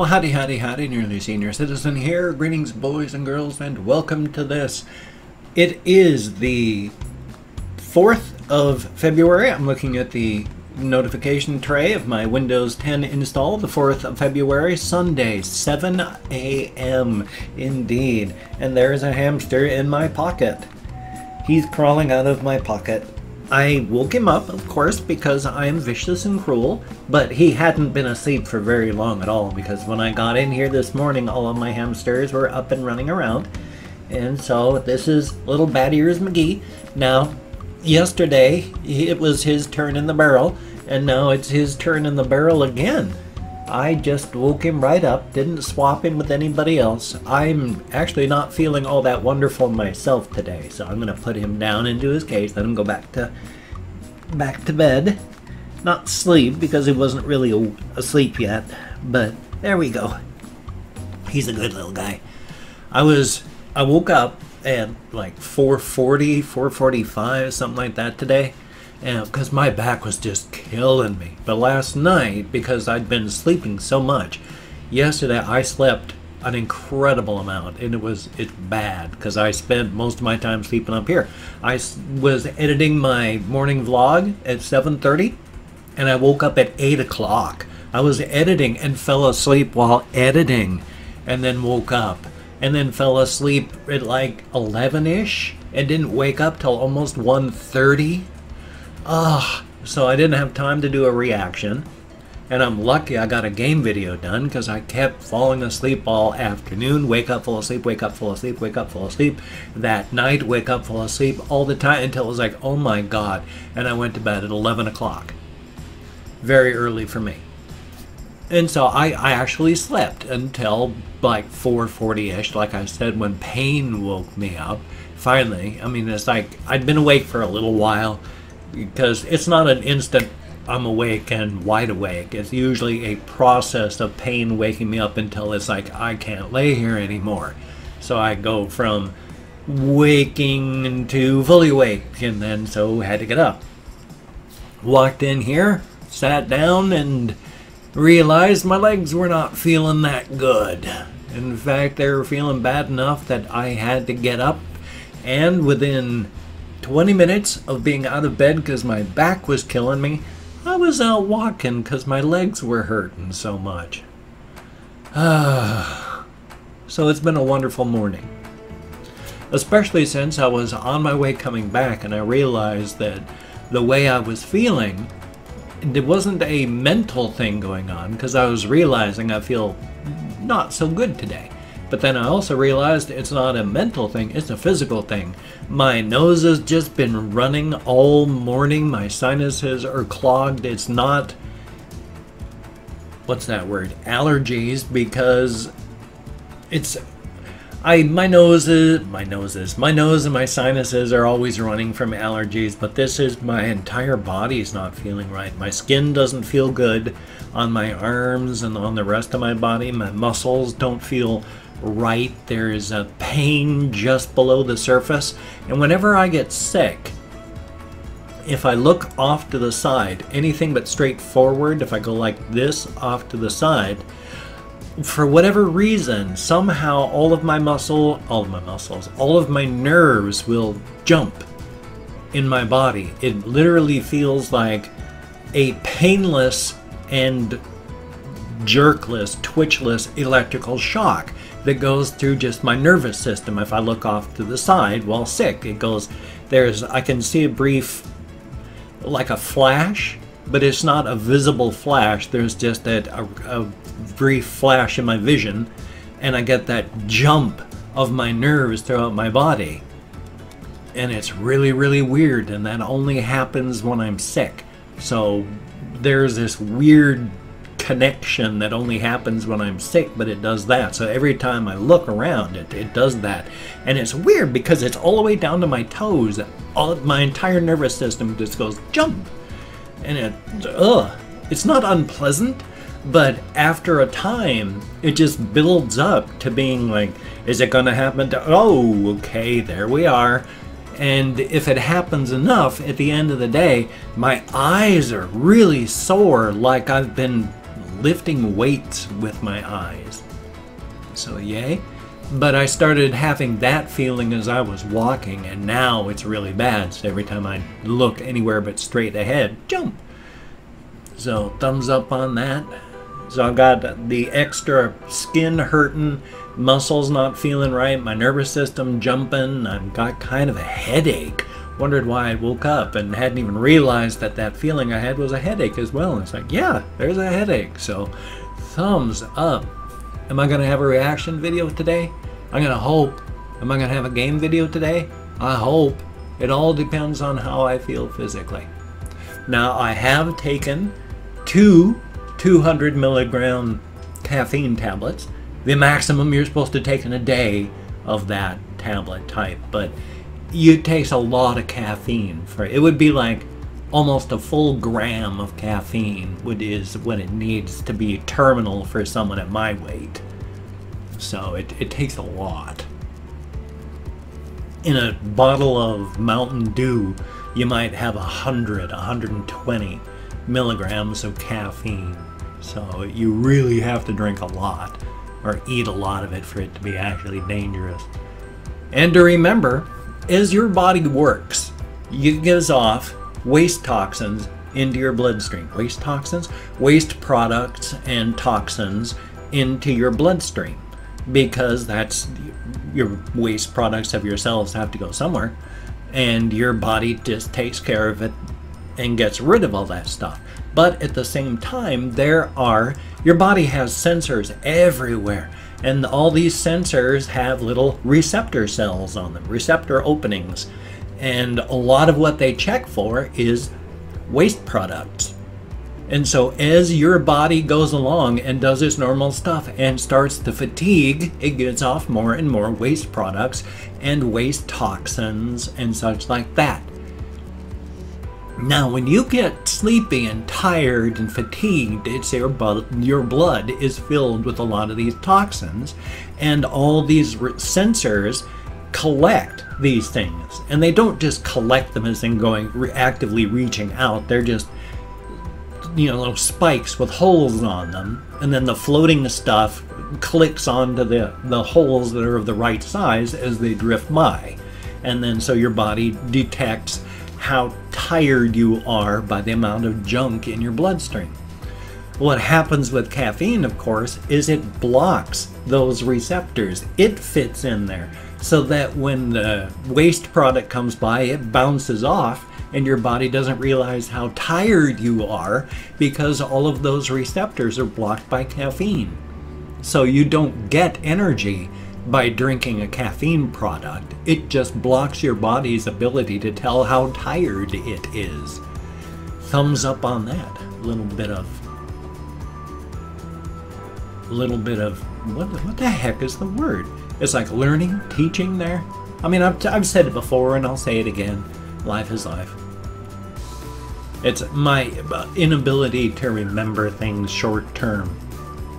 Well, howdy, howdy, howdy, Nearly Senior Citizen here. Greetings, boys and girls, and welcome to this. It is the 4th of February. I'm looking at the notification tray of my Windows 10 install. The 4th of February, Sunday, 7 a.m. indeed. And there's a hamster in my pocket. He's crawling out of my pocket. I woke him up, of course, because I am vicious and cruel, but he hadn't been asleep for very long at all, because when I got in here this morning, all of my hamsters were up and running around. And so this is little Bad Ears McGee. Now, yesterday, it was his turn in the barrel, and now it's his turn in the barrel again. I just woke him right up, didn't swap him with anybody else. I'm actually not feeling all that wonderful myself today, so I'm going to put him down into his cage, let him go back to bed. Not sleep, because he wasn't really asleep yet, but there we go. He's a good little guy. I woke up at like 4:40, 4:45, something like that today. And because my back was just killing me. But last night, because I'd been sleeping so much, yesterday I slept an incredible amount, and it's bad because I spent most of my time sleeping up here. I was editing my morning vlog at 7:30, and I woke up at 8 o'clock. I was editing and fell asleep while editing, and then woke up, and then fell asleep at like 11-ish, and didn't wake up till almost 1:30. So I didn't have time to do a reaction, and I'm lucky I got a game video done because I kept falling asleep all afternoon. Wake up, fall asleep, wake up, fall asleep, wake up, fall asleep. That night, wake up, fall asleep all the time until it was like, oh my god. And I went to bed at 11 o'clock. Very early for me. And so I actually slept until like 4:40-ish, like I said, when pain woke me up. Finally, I mean, it's like I'd been awake for a little while, because it's not an instant I'm awake and wide awake. It's usually a process of pain waking me up until it's like I can't lay here anymore. So I go from waking to fully awake, and then so had to get up. Walked in here, sat down, and realized my legs were not feeling that good. In fact, they were feeling bad enough that I had to get up, and within 20 minutes of being out of bed because my back was killing me, I was out walking because my legs were hurting so much. So it's been a wonderful morning. Especially since I was on my way coming back and I realized that the way I was feeling, it wasn't a mental thing going on, because I was realizing I feel not so good today. But then I also realized it's not a mental thing, it's a physical thing. My nose has just been running all morning. My sinuses are clogged. It's not, what's that word? Allergies, because it's, my nose and my sinuses are always running from allergies, but this is my entire body's not feeling right. My skin doesn't feel good on my arms and on the rest of my body. My muscles don't feel right. There is a pain just below the surface, and whenever I get sick, if I look off to the side, anything but straight forward, if I go like this off to the side, for whatever reason, somehow all of my nerves will jump in my body. It literally feels like a painless and jerkless, twitchless electrical shock that goes through just my nervous system. If I look off to the side while sick, it goes, I can see a brief, like a flash, but it's not a visible flash. There's just a brief flash in my vision, and I get that jump of my nerves throughout my body. And it's really, really weird, and that only happens when I'm sick. So there's this weird connection that only happens when I'm sick, but it does that. So every time I look around, it does that. And it's weird because it's all the way down to my toes. My entire nervous system just goes jump. And it's not unpleasant, but after a time, it just builds up to being like, is it going to happen to, oh, okay, there we are. And if it happens enough, at the end of the day, my eyes are really sore, like I've been lifting weights with my eyes. So yay. But I started having that feeling as I was walking, and now it's really bad. So every time I look anywhere but straight ahead, jump. So thumbs up on that. So I've got the extra skin hurting, muscles not feeling right, my nervous system jumping. I've got kind of a headache. Wondered why I woke up and hadn't even realized that that feeling I had was a headache as well. And it's like, yeah, there's a headache. So thumbs up. Am I going to have a reaction video today? I'm going to hope. Am I going to have a game video today? I hope. It all depends on how I feel physically. Now, I have taken 2 200 milligram caffeine tablets. The maximum you're supposed to take in a day of that tablet type. But it takes a lot of caffeine. It would be like almost a full gram of caffeine is what it needs to be terminal for someone at my weight. So it takes a lot. In a bottle of Mountain Dew, you might have 100, 120 milligrams of caffeine. So you really have to drink a lot or eat a lot of it for it to be actually dangerous. And to remember, as your body works, it gives off waste toxins into your bloodstream. Waste toxins, waste products and toxins into your bloodstream, because that's your waste products of your cells have to go somewhere, and your body just takes care of it and gets rid of all that stuff. But at the same time, your body has sensors everywhere, and all these sensors have little receptor cells on them, receptor openings. And a lot of what they check for is waste products. And so as your body goes along and does its normal stuff and starts to fatigue, it gets off more and more waste products and waste toxins and such like that. Now, when you get sleepy and tired and fatigued, it's your blood is filled with a lot of these toxins, and all these sensors collect these things. And they don't just collect them as in actively reaching out. They're just, little spikes with holes on them, and then the floating stuff clicks onto the holes that are of the right size as they drift by. And then so your body detects how tired you are by the amount of junk in your bloodstream. What happens with caffeine, of course, is it blocks those receptors. It fits in there so that when the waste product comes by, it bounces off, and your body doesn't realize how tired you are because all of those receptors are blocked by caffeine. So you don't get energy by drinking a caffeine product. It just blocks your body's ability to tell how tired it is. Thumbs up on that. A little bit of what the heck is the word? It's like learning, teaching there. I mean, I've said it before and I'll say it again. Life is life. It's my inability to remember things short term.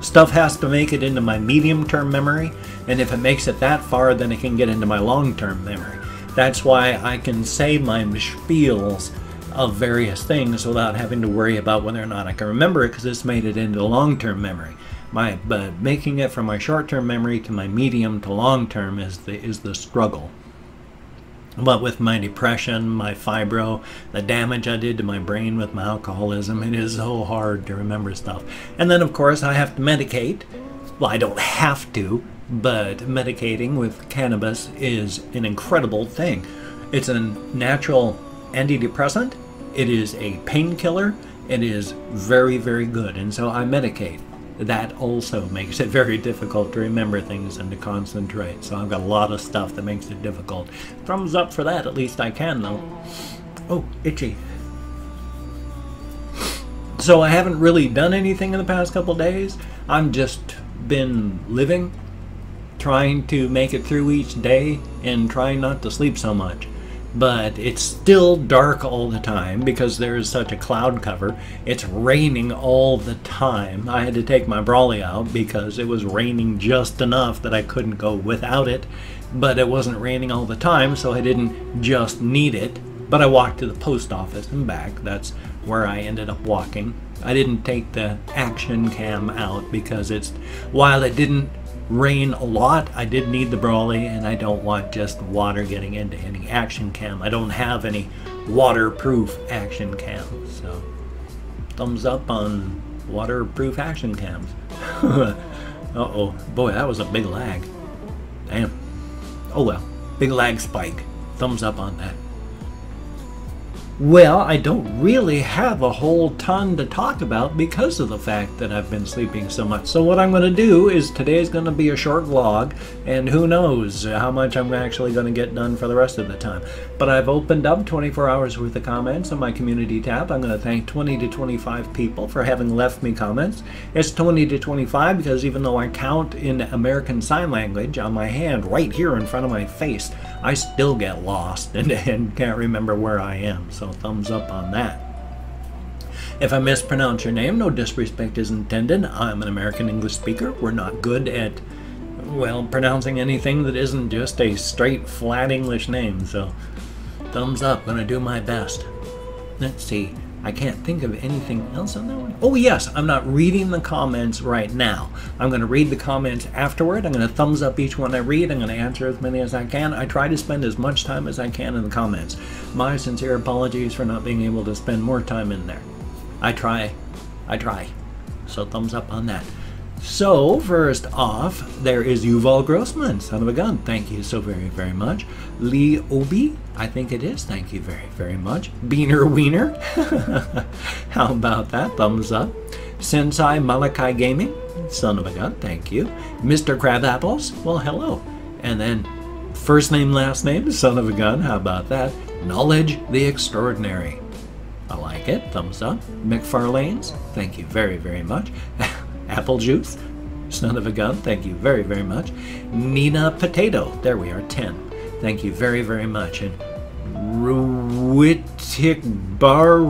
Stuff has to make it into my medium-term memory, and if it makes it that far, then it can get into my long-term memory. That's why I can say my spiels of various things without having to worry about whether or not I can remember it, because it's made it into long-term memory. But making it from my short-term memory to my medium to long-term is the struggle. But with my depression, my fibro, the damage I did to my brain with my alcoholism, it is so hard to remember stuff. And then, of course, I have to medicate. Well, I don't have to, but medicating with cannabis is an incredible thing. It's a natural antidepressant. It is a painkiller. It is very, very good. And so I medicate. That also makes it very difficult to remember things and to concentrate. So I've got a lot of stuff that makes it difficult. Thumbs up for that, at least I can though. Oh, itchy. So I haven't really done anything in the past couple days. I've just been living, trying to make it through each day and trying not to sleep so much. But it's still dark all the time because there is such a cloud cover. It's raining all the time. I had to take my brolly out because it was raining just enough that I couldn't go without it. But it wasn't raining all the time, so I didn't just need it. But I walked to the post office and back. That's where I ended up walking. I didn't take the action cam out because while it didn't rain a lot, I did need the Brawley, and I don't want just water getting into any action cam. I don't have any waterproof action cams, so thumbs up on waterproof action cams. Uh-oh, boy, that was a big lag. Damn. Oh well, big lag spike. Thumbs up on that. Well, I don't really have a whole ton to talk about because of the fact that I've been sleeping so much. So what I'm going to do is today's going to be a short vlog, and who knows how much I'm actually going to get done for the rest of the time. But I've opened up 24 hours worth of comments on my community tab. I'm going to thank 20 to 25 people for having left me comments. It's 20 to 25 because even though I count in American Sign Language on my hand right here in front of my face, I still get lost and can't remember where I am. So thumbs up on that. If I mispronounce your name, no disrespect is intended. I'm an American English speaker. We're not good at, well, pronouncing anything that isn't just a straight, flat English name. So thumbs up. Gonna do my best. Let's see. I can't think of anything else on that one. Oh yes, I'm not reading the comments right now. I'm going to read the comments afterward. I'm going to thumbs up each one I read. I'm going to answer as many as I can. I try to spend as much time as I can in the comments. My sincere apologies for not being able to spend more time in there. I try. So thumbs up on that. So, first off, there is Yuval Grossman, son of a gun. Thank you so very, very much. Lee Obi, I think it is. Thank you very, very much. Beaner Wiener. How about that? Thumbs up. Sensei Malachi Gaming, son of a gun. Thank you. Mr. Crabapples, well, hello. And then, first name, last name, son of a gun. How about that? Knowledge the Extraordinary. I like it. Thumbs up. McFarlane's, thank you very, very much. Apple Juice, son of a gun, thank you very, very much. Nina Potato, there we are, 10. Thank you very, very much. And Ruitik Bar,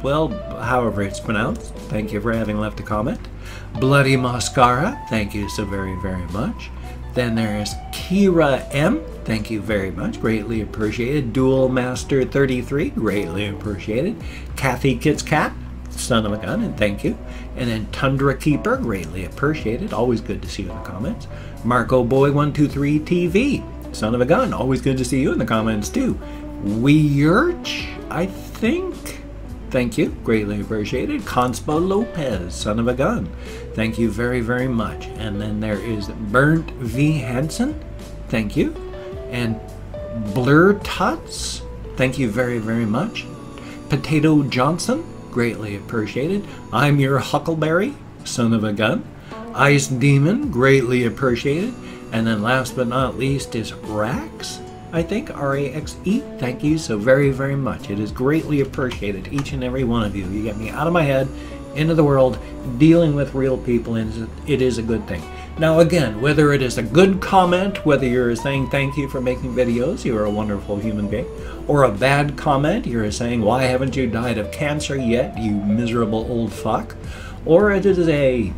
well, however it's pronounced, thank you for having left a comment. Bloody Mascara, thank you so very, very much. Then there's Kira M, thank you very much, greatly appreciated. Dual Master 33, greatly appreciated. Kathy Kit's Cat, son of a gun, and thank you. And then Tundra Keeper, greatly appreciated. Always good to see you in the comments. Marco Boy 123 TV, son of a gun. Always good to see you in the comments too. Weirch, I think. Thank you, greatly appreciated. Conspo Lopez, son of a gun. Thank you very, very much. And then there is Burnt V Hansen. Thank you. And Blur Tuts. Thank you very, very much. Potato Johnson. Greatly appreciated. I'm your Huckleberry, son of a gun. Ice Demon, greatly appreciated. And then last but not least is Rax, I think, R-A-X-E. Thank you so very, very much. It is greatly appreciated, each and every one of you. You get me out of my head, into the world, dealing with real people, and it is a good thing. Now again, whether it is a good comment, whether you're saying thank you for making videos, you're a wonderful human being, or a bad comment, you're saying why haven't you died of cancer yet, you miserable old fuck, or it is a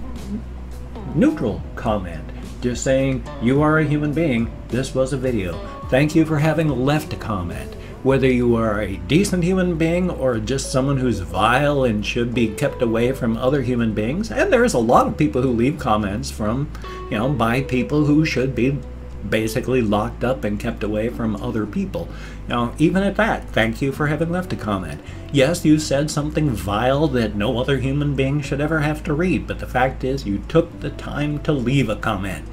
neutral comment, just saying you are a human being, this was a video. Thank you for having left a comment. Whether you are a decent human being or just someone who's vile and should be kept away from other human beings, and there's a lot of people who leave comments from, you know, by people who should be basically locked up and kept away from other people. Now, even at that, thank you for having left a comment. Yes, you said something vile that no other human being should ever have to read, but the fact is you took the time to leave a comment.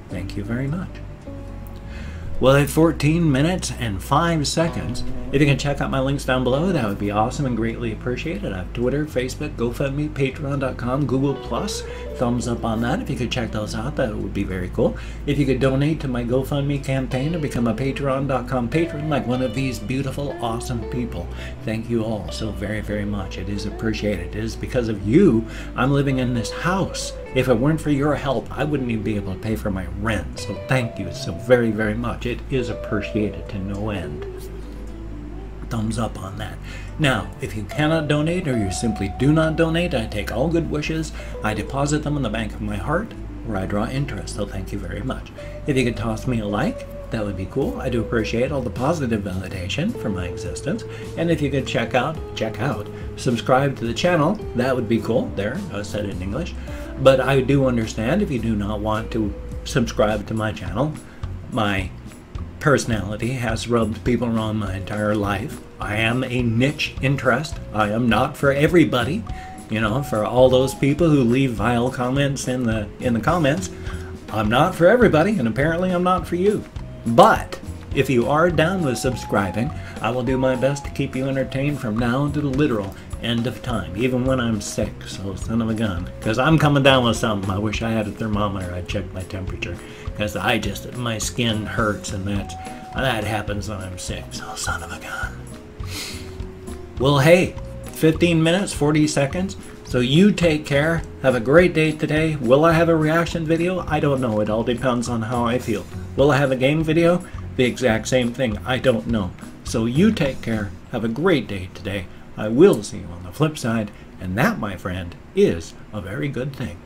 Thank you very much. Well, at 14 minutes and 5 seconds, if you can check out my links down below, that would be awesome and greatly appreciated. I have Twitter, Facebook, GoFundMe, Patreon.com, Google+. Thumbs up on that. If you could check those out, that would be very cool. If you could donate to my GoFundMe campaign or become a Patreon.com patron like one of these beautiful, awesome people, thank you all so very, very much. It is appreciated. It is because of you I'm living in this house. If it weren't for your help, I wouldn't even be able to pay for my rent. So thank you so very, very much. It is appreciated to no end. Thumbs up on that. Now, if you cannot donate or you simply do not donate, I take all good wishes. I deposit them in the bank of my heart where I draw interest. So thank you very much. If you could toss me a like, that would be cool. I do appreciate all the positive validation for my existence. And if you could check out, subscribe to the channel, that would be cool. There, I said it in English. But I do understand if you do not want to subscribe to my channel. My personality has rubbed people wrong my entire life. I am a niche interest. I am not for everybody. You know, for all those people who leave vile comments in the comments, I'm not for everybody, and apparently I'm not for you. But if you are down with subscribing, I will do my best to keep you entertained from now to the literal end of time, even when I'm sick, so son of a gun. Because I'm coming down with something. I wish I had a thermometer. I'd check my temperature. Because my skin hurts, and that happens when I'm sick, so son of a gun. Well, hey, 15 minutes, 40 seconds. So you take care. Have a great day today. Will I have a reaction video? I don't know. It all depends on how I feel. Will I have a game video? The exact same thing. I don't know. So you take care. Have a great day today. I will see you on the flip side. And that, my friend, is a very good thing.